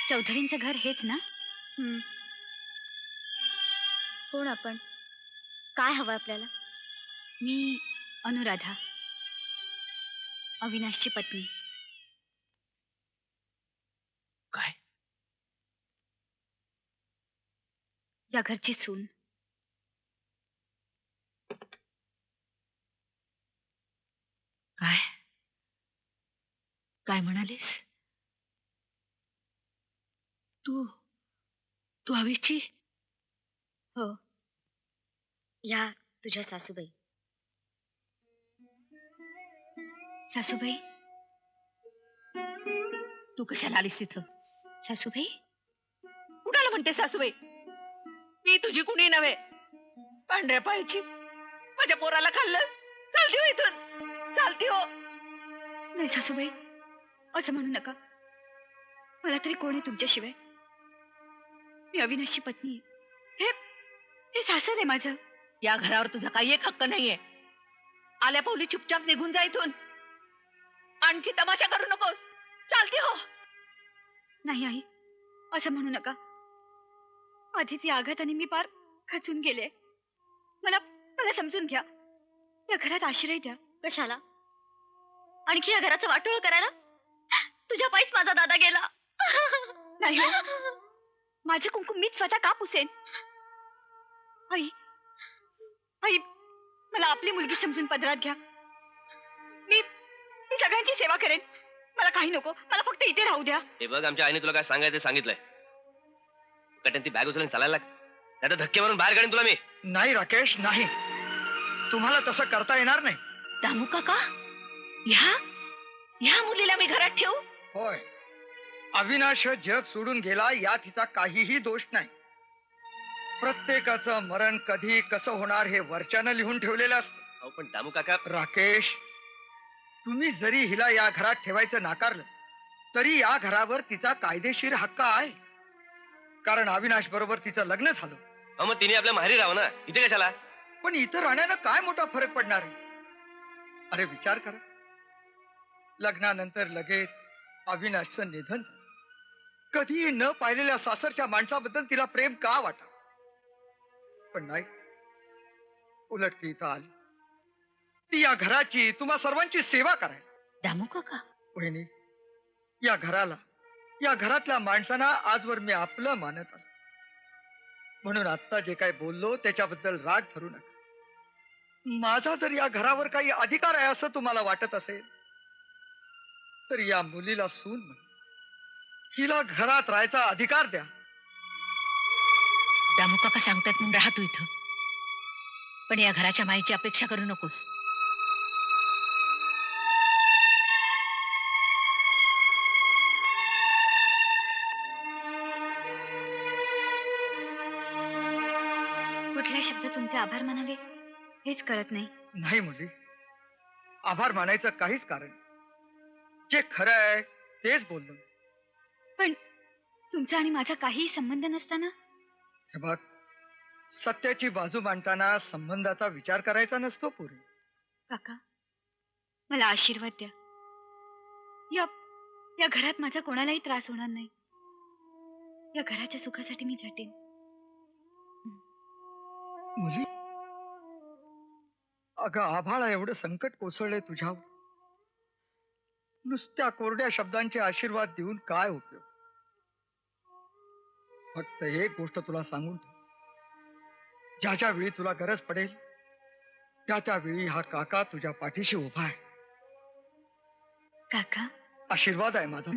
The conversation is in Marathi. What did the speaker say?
चौधरींचं घर हेच ना? कोण आपण? काय हवं आपल्याला? मी अनुराधा, अविनाशची पत्नी. काय? या घरची सून. काय काय म्हणालीस? तू तू हवीची? हो. या तुझ्या सासूबाई. सासूबाई? तू कशाला आलीस तिथं? सासूबाई? कुणाला म्हणते सासूबाई? मी तुझी कुणी नव्हे. पांढऱ्या पायाची माझ्या पोराला खाल्लंस. चालती हो इथून, चालती हो. नाही सासूबाई, असं म्हणू नका. मला तरी कोण आहे तुमच्याशिवाय? मी अविनाशची पत्नी आहे. हे सासर आहे माझं. या घरावर तुझा काही एक हक्क नाहीये. आल्या पावली चुपचाप निघून जा इथून. आणखी तमाशा करू नकोस. चालती हो. नाही आई, असं म्हणू नका. आधीच या आघाताने मी पार खचून गेले. मला मला समजून घ्या. या घरात आश्रय द्या. कशाला? आणखी या घराचं वाटोळ करायला? तुझ्या पायीच माझा दादा गेला. नाही हो. माझं कुंकुम मीच स्वतः का पुसेन? आई, आई, मला आपली मुलगी समजून पदरात घ्या. मी मी सगळ्यांची सेवा करेन. मला काही नको. मला फक्त इथे राहू द्या. हे बघ, आमच्या आईने तुला काय सांगायचं सांगितलंय. कटन ती बॅग उचलून चालायला लाग. नाही तर धक्के मारून बाहेर काढीन तुला मी. नाही राकेश, नाही. तुम्हाला तसं करता येणार नाही. दामू काका, ह्या मुलीला मी घरात ठेवू? होय, अविनाश जग सोडून गेला यात हिचा काहीही दोष नाही. प्रत्येकाचं मरण कधी कसं होणार हे वरच्यानं लिहून ठेवलेलं असतं. अहो पण दामू काका, राकेश, तुम्ही जरी हिला या घरात ठेवायचं नाकारलं तरी या घरावर तिचा कायदेशीर हक्क आहे. कारण अविनाश बरोबर तिचं लग्न झालं. अहो मग तिने आपल्या माहेरी राहावं ना, इथे कशाला? पण इथं राहण्यानं काय मोठा फरक पडणार आहे? अरे विचार करा, लग्नानंतर लगेच अविनाशचं निधन झालं. कधीही न पाहिलेल्या सासरच्या माणसाबद्दल तिला प्रेम का वाटा? पण नाही, उलट ती इथं आली. ती या घराची, तुम्हा सर्वांची सेवा कराय. दामू काका, वहिनी, या घराला, या घरातल्या माणसांना आजवर मी आपलं मानत आलो. म्हणून आता जे काय बोललो त्याच्याबद्दल राग धरू नका. माझा जर या घरावर काही अधिकार आहे असं तुम्हाला वाटत असेल तर या मुलीला सून म्हणून हिला घरात राहायचा अधिकार द्या. दामू काका सांगतात म्हणून राहा तू इथं. पण या घराच्या माईची अपेक्षा करू नकोस. कुठल्या शब्द तुमचे आभार मानावे हेच कळत नाही. नाही मुली, आभार मानायचं काहीच कारण नाही. जे खरं आहे तेच बोललो. पण तुमचा आणि माझा काहीही संबंध नसताना? हे बघ, सत्याची बाजू मांडताना संबंधाचा विचार करायचा नसतो पूर्वी. काका, मला आशीर्वाद द्या. या या घरात माझा कोणालाही त्रास होणार नाही. या घराच्या सुखासाठी मी झटेन. मुली, अगं आभाळ एवढं संकट कोसळलंय तुझ्यावर. नुसत्या कोरड्या शब्दांचे आशीर्वाद देऊन काय उपयोग? फक्त एक गोष्ट तुला सांगून ठेव. ज्या ज्या वेळी तुला गरज पडेल त्या त्यावेळी हा काका तुझ्या पाठीशी उभा आहे. काका, आशीर्वाद आहे माझा.